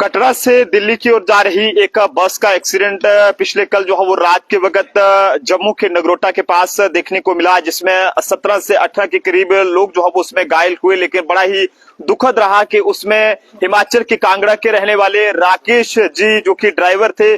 कटरा से दिल्ली की ओर जा रही एक बस का एक्सीडेंट पिछले कल जो है वो रात के वक्त जम्मू के नगरोटा के पास देखने को मिला, जिसमें 17 से 18 के करीब लोग जो है वो उसमें घायल हुए। लेकिन बड़ा ही दुखद रहा कि उसमें हिमाचल के कांगड़ा के रहने वाले राकेश जी जो कि ड्राइवर थे,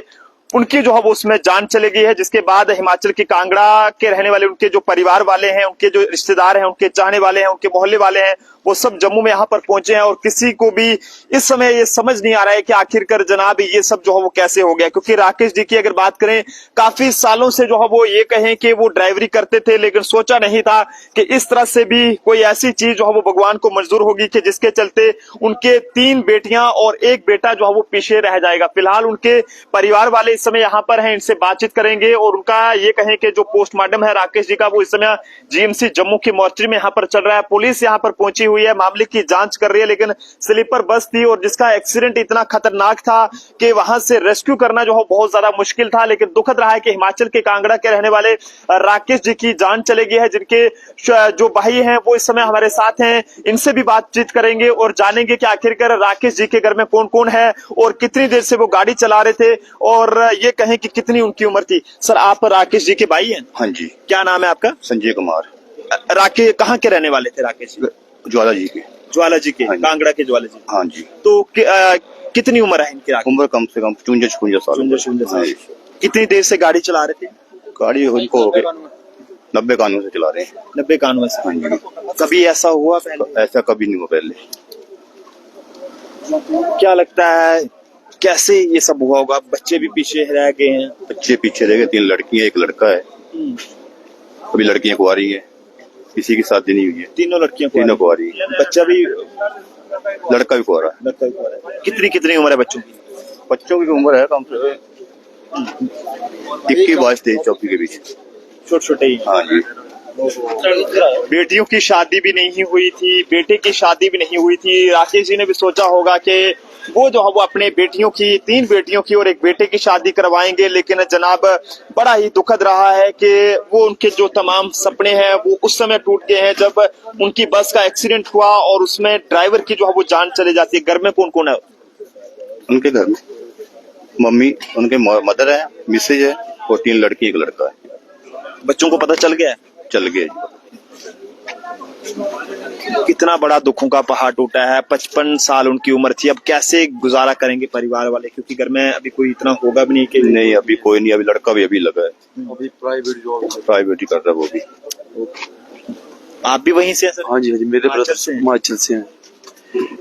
उनकी जो है वो उसमें जान चली गई है। जिसके बाद हिमाचल के कांगड़ा के रहने वाले उनके जो परिवार वाले हैं, उनके जो रिश्तेदार हैं, उनके चाहने वाले हैं, उनके मोहल्ले वाले हैं, वो सब जम्मू में यहाँ पर पहुंचे हैं। और किसी को भी इस समय ये समझ नहीं आ रहा है कि आखिरकार जनाब ये सब जो है वो कैसे हो गया। क्योंकि राकेश जी की अगर बात करें, काफी सालों से जो है वो ये कहें कि वो ड्राइवरी करते थे, लेकिन सोचा नहीं था कि इस तरह से भी कोई ऐसी चीज जो है वो भगवान को मंजूर होगी कि जिसके चलते उनके 3 बेटियां और 1 बेटा जो है वो पीछे रह जाएगा। फिलहाल उनके परिवार वाले इस समय यहाँ पर हैं, इनसे बातचीत करेंगे और उनका ये कहें कि जो पोस्टमार्टम है राकेश जी का, वो इस समय जीएमसी जम्मू की मोर्चरी में यहाँ पर चल रहा है। पुलिस यहाँ पर पहुंची हुई है, मामले की जांच कर रही है। लेकिन स्लीपर बस थी और जिसका एक्सीडेंट इतना खतरनाक था कि वहां से रेस्क्यू करना जो है बहुत ज्यादा मुश्किल था। लेकिन दुखद रहा है कि हिमाचल के कांगड़ा के रहने वाले राकेश जी की जान चली गई है, जिनके जो भाई हैं वो इस समय हमारे साथ हैं। इनसे भी बातचीत करेंगे और जानेंगे कि आखिरकार राकेश जी के घर में कौन कौन है और कितनी देर से वो गाड़ी चला रहे थे और ये कहें कि कितनी उनकी उम्र थी। सर, आप राकेश जी के भाई हैं? हाँ जी। क्या नाम है आपका? संजय कुमार। राकेश कहाँ के रहने वाले थे राकेश जी? ज्वाला जी के। ज्वाला जी के? हाँ जी। कांगड़ा के ज्वाला जी। हाँ जी। तो कितनी उम्र है इनकी? उम्र कम से कम 54 साल। 54 साल। हाँ जी। कितनी देर से गाड़ी चला रहे थे? गाड़ी उनको हो गए 90-91 से चला रहे हैं। 90-91 से। हाँ जी। कभी ऐसा हुआ पहले? ऐसा कभी नहीं हुआ पहले। क्या लगता है कैसे ये सब हुआ होगा? बच्चे भी पीछे रह गए हैं। बच्चे पीछे रह गए, 3 लड़कियां 1 लड़का है। अभी लड़कियां कुंवारी है, किसी की शादी नहीं हुई है। तीनों लड़कियां तीनों कुंवारी है। बच्चा भी? लड़का भी कुंवारा है। लड़का भी कुंवारा है। कितनी उम्र है बच्चों की? बच्चों की उम्र है कम से 21, 22, 23, 24 के बीच। छोटे ही? हाँ जी। बेटियों की शादी भी नहीं हुई थी, बेटे की शादी भी नहीं हुई थी। राकेश जी ने भी सोचा होगा कि वो जो है वो अपने बेटियों की, 3 बेटियों की और 1 बेटे की शादी करवाएंगे। लेकिन जनाब बड़ा ही दुखद रहा है कि वो उनके जो तमाम सपने हैं वो उस समय टूट गए हैं जब उनकी बस का एक्सीडेंट हुआ और उसमें ड्राइवर की जो है वो जान चली जाती है। घर में कौन कौन है? उनके घर में मम्मी, उनके मदर है, मिसेज है और 3 लड़की 1 लड़का है। बच्चों को पता चल गया है? चल गया। कितना बड़ा दुखों का पहाड़ टूटा है। 55 साल उनकी उम्र थी। अब कैसे गुजारा करेंगे परिवार वाले? क्योंकि घर में अभी कोई इतना होगा भी नहीं कि नहीं, अभी कोई नहीं। अभी लड़का भी अभी लगा है, अभी प्राइवेट जॉब, प्राइवेट ही कर रहा है वो भी। आप भी वहीं से हैं सर? हाँ जी, हाँ जी। मेरे ब्रदर हिमाचल से हैं।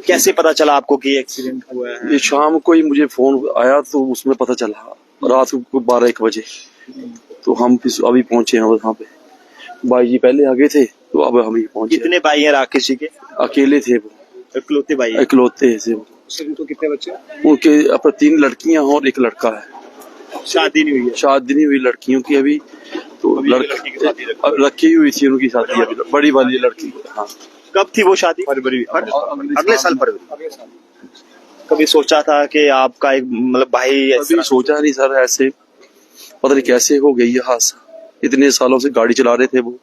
कैसे पता चला आपको कि एक्सीडेंट हुआ है? ये शाम को ही मुझे फोन आया तो उसमें पता चला, रात को 12-1 बजे। तो हम अभी पहुंचे हैं वहाँ पे। भाई जी पहले आ गए थे तो अब हम ही पहुंचे। कितने भाई हैं राकेश जी के? अकेले थे वो, इकलौते भाई? इकलौते थे वो। तो कितने बच्चे? उनके अब 3 लड़कियां और 1 लड़का है। शादी नहीं हुई है? शादी नहीं हुई लड़कियों की अभी। तो लड़की की शादी रखी हुई थी उनकी शादी अभी, बड़ी वाली लड़की। हाँ। कब थी वो शादी? फरवरी, अगले साल फरवरी। कभी सोचा था कि आपका एक मतलब भाई? अभी सोचा नहीं सर, ऐसे पता नहीं कैसे हो गई ये हादसा। इतने सालों से गाड़ी चला रहे थे वो,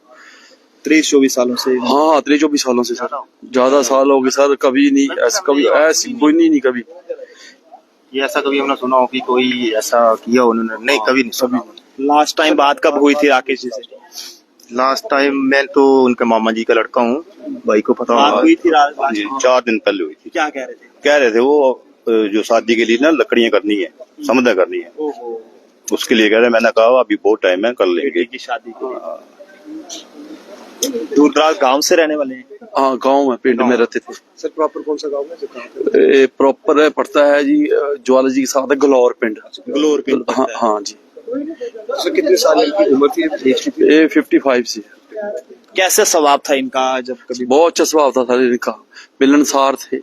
23-24 सालों से? हाँ, 23-24 सालों से सर, ज्यादा साल हो गए सर। कभी नहीं ऐसा, कभी ऐसी कोई नहीं कभी ये ऐसा कभी हमने सुना हो कि कोई ऐसा किया उन्होंने? नहीं, कभी नहीं सुना। लास्ट टाइम बात कब हुई थी राकेश जी से? लास्ट टाइम मैं तो उनके मामा जी का लड़का हूँ, भाई को पता बात हुई थी? 4 दिन पहले हुई थी। क्या कह रहे थे? कह रहे थे वो जो शादी के लिए ना लकड़ियां करनी है, समझा करनी है, उसके लिए कह रहे। मैंने कहा अभी बहुत टाइम है, कर लेंगे की शादी के लिए। दूर दराज गाँव से रहने वाले हैं? हाँ, गाँव में, पिंड में रहते थे। सर प्रॉपर कौन सा गाँव है? प्रॉपर पड़ता है जी ज्वाला जी के साथ गलौर पिंड। गलौर पिंड? हाँ, हाँ जी। सर कितने साल की उम्र थी? 55 से। कैसे स्वभाव था इनका? जब कभी बहुत अच्छा स्वभाव था सर इनका, मिलनसार थे।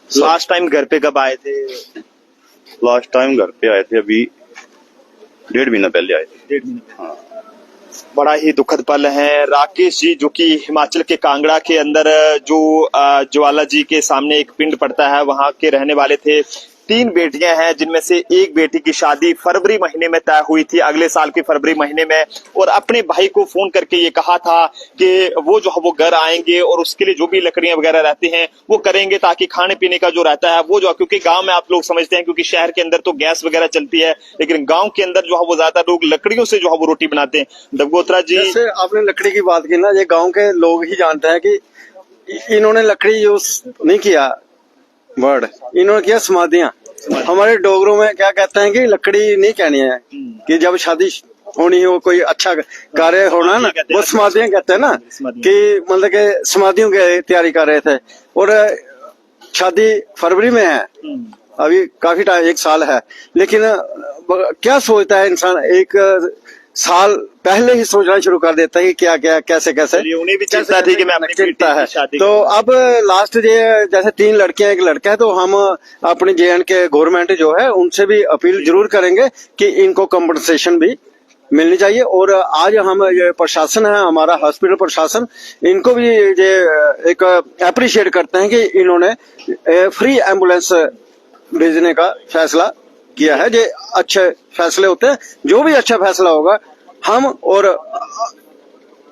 लास्ट टाइम घर पे कब आए थे? लास्ट टाइम घर पे आए थे अभी 1.5 महीना पहले आए थे। 1.5 महीना? हाँ। बड़ा ही दुखद पल है। राकेश जी जो कि हिमाचल के कांगड़ा के अंदर जो ज्वाला जी के सामने एक पिंड पड़ता है, वहां के रहने वाले थे। 3 बेटियां हैं, जिनमें से एक बेटी की शादी फरवरी महीने में तय हुई थी, अगले साल की फरवरी महीने में, और अपने भाई को फोन करके ये कहा था कि वो जो है वो घर आएंगे और उसके लिए जो भी लकड़ियां वगैरह रहती हैं वो करेंगे, ताकि खाने पीने का जो रहता है वो जो, क्योंकि गांव में आप लोग समझते हैं, क्योंकि शहर के अंदर तो गैस वगैरह चलती है, लेकिन गांव के अंदर जो है वो ज्यादा लोग लकड़ियों से जो है वो रोटी बनाते हैं। दबगोत्रा जी, जैसे आपने लकड़ी की बात की ना, ये गांव के लोग ही जानते हैं कि इन्होंने लकड़ी यूज नहीं किया वर्ड, इन्होंने किया समाधियां। हमारे डोगरों में क्या कहते हैं कि लकड़ी नहीं कहनी है, कि जब शादी होनी हो, कोई अच्छा कार्य होना ना, वो समाधियां कहते हैं ना, कि मतलब के समाधियों की तैयारी कर रहे थे। और शादी फरवरी में है, अभी काफी टाइम, 1 साल है, लेकिन क्या सोचता है इंसान, 1 साल पहले ही सोचना शुरू कर देता है कि क्या क्या कैसे कैसे, उन्हें भी चिंता थी कि मैं अपनी चिंता है। शादी तो अब लास्ट ये जैसे 3 लड़कियां 1 लड़का है, तो हम अपने JN के गवर्नमेंट जो है उनसे भी अपील जरूर करेंगे कि इनको कंपनसेशन भी मिलनी चाहिए। और आज हम ये प्रशासन है, हमारा हॉस्पिटल प्रशासन, इनको भी ये एक अप्रिशिएट करते हैं कि इन्होंने फ्री एम्बुलेंस भेजने का फैसला किया है। ये अच्छे फैसले होते हैं, जो भी अच्छा फैसला होगा हम और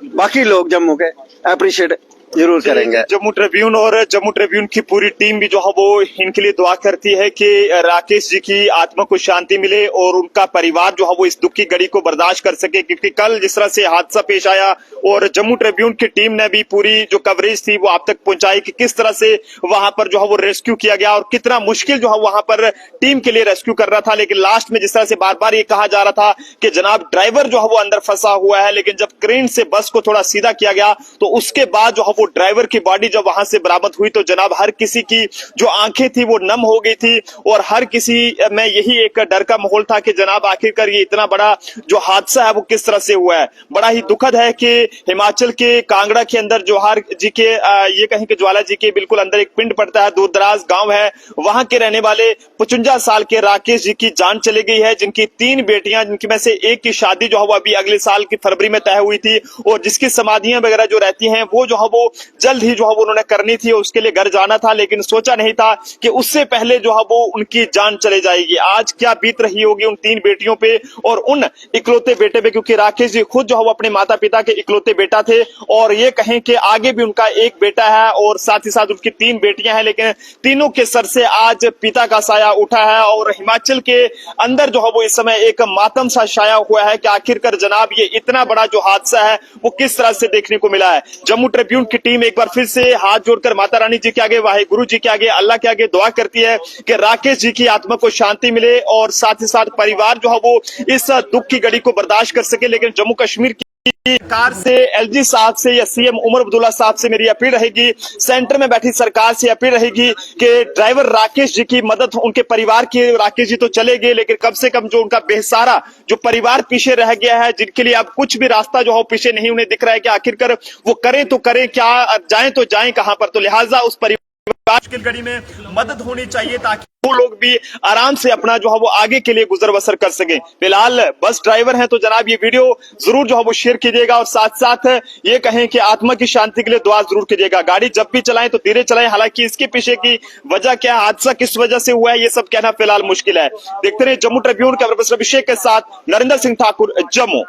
बाकी लोग जम्मू के अप्रिशिएट जरूर करेंगे। जम्मू ट्रिब्यून और जम्मू ट्रिब्यून की पूरी टीम भी जो है वो इनके लिए दुआ करती है कि राकेश जी की आत्मा को शांति मिले और उनका परिवार जो है वो इस दुख की घड़ी को बर्दाश्त कर सके, क्योंकि कल जिस तरह से हादसा पेश आया और जम्मू ट्रिब्यून की टीम ने भी पूरी जो कवरेज थी वो आप तक पहुंचाई कि किस तरह से वहां पर जो है वो रेस्क्यू किया गया और कितना मुश्किल जो है वहां पर टीम के लिए रेस्क्यू कर रहा था। लेकिन लास्ट में जिस तरह से बार बार ये कहा जा रहा था कि जनाब ड्राइवर जो है वो अंदर फंसा हुआ है, लेकिन जब क्रेन से बस को थोड़ा सीधा किया गया तो उसके बाद जो है वो ड्राइवर की बॉडी जब वहां से बरामद हुई तो जनाब हर किसी की जो आंखें थी वो नम हो गई थी और हर किसी में यही एक डर का माहौल था कि जनाब आखिरकार ये इतना बड़ा जो हादसा है वो किस तरह से हुआ है। बड़ा ही दुखद है कि हिमाचल के कांगड़ा के अंदर जोहार जी के ये कहें कि ज्वाला जी के बिल्कुल अंदर एक पिंड पड़ता है, दूर दराज गांव है, वहां के रहने वाले 55 साल के राकेश जी की जान चली गई है, जिनकी 3 बेटियां, जिनकी में से एक की शादी जो है वो अभी अगले साल की फरवरी में तय हुई थी और जिसकी समाधियां वगैरह जो रहती हैं वो जो है वो जल्द ही जो है वो उन्होंने करनी थी, उसके लिए घर जाना था, लेकिन सोचा नहीं था कि उससे पहले जो है वो उनकी जान चली जाएगी। आज क्या बीत रही होगी उन 3 बेटियों पे और उन इकलौते बेटे पे, क्योंकि राकेश जी खुद जो है वो अपने माता पिता के इकलौते बेटा थे और ये कहें कि आगे भी उनका एक बेटा है और साथ ही साथ उनकी 3 बेटियां हैं, लेकिन तीनों के सर से आज पिता का साया उठा है और हिमाचल के अंदर जो है वो इस समय एक मातम सा छाया हुआ है कि आखिरकार जनाब ये इतना बड़ा जो हादसा है वो किस तरह से देखने को मिला है। जम्मू ट्रिब्यून की टीम एक बार फिर से हाथ जोड़कर माता रानी जी के आगे, वाहेगुरु जी के आगे, अल्लाह के आगे दुआ करती है कि राकेश जी की आत्मा को शांति मिले और साथ ही साथ परिवार जो है वो इस दुख की घड़ी को बर्दाश्त कर सके। लेकिन जम्मू कश्मीर की सरकार से, LG साहब से या CM उमर अब्दुल्ला साहब से मेरी अपील रहेगी, सेंटर में बैठी सरकार से अपील रहेगी कि ड्राइवर राकेश जी की मदद, उनके परिवार की, राकेश जी तो चले गए लेकिन कम से कम जो उनका बेसहारा जो परिवार पीछे रह गया है, जिनके लिए अब कुछ भी रास्ता जो है पीछे नहीं उन्हें दिख रहा है कि आखिरकार वो करें तो करें क्या, जाएं तो जाएं कहां पर, तो लिहाजा उस परिवार मुश्किल घड़ी में मदद होनी चाहिए ताकि वो लोग भी आराम से अपना जो है वो आगे के लिए गुजर बसर कर सके। फिलहाल बस ड्राइवर हैं तो जनाब ये वीडियो जरूर जो है वो शेयर कीजिएगा और साथ साथ ये कहें कि आत्मा की शांति के लिए दुआ जरूर कीजिएगा। गाड़ी जब भी चलाएं तो धीरे चलाएं, हालांकि इसके पीछे की वजह क्या, हादसा किस वजह से हुआ है, ये सब कहना फिलहाल मुश्किल है। देखते रहे जम्मू ट्रिब्यून के प्रोफेसर अभिषेक के साथ नरेंद्र सिंह ठाकुर, जम्मू।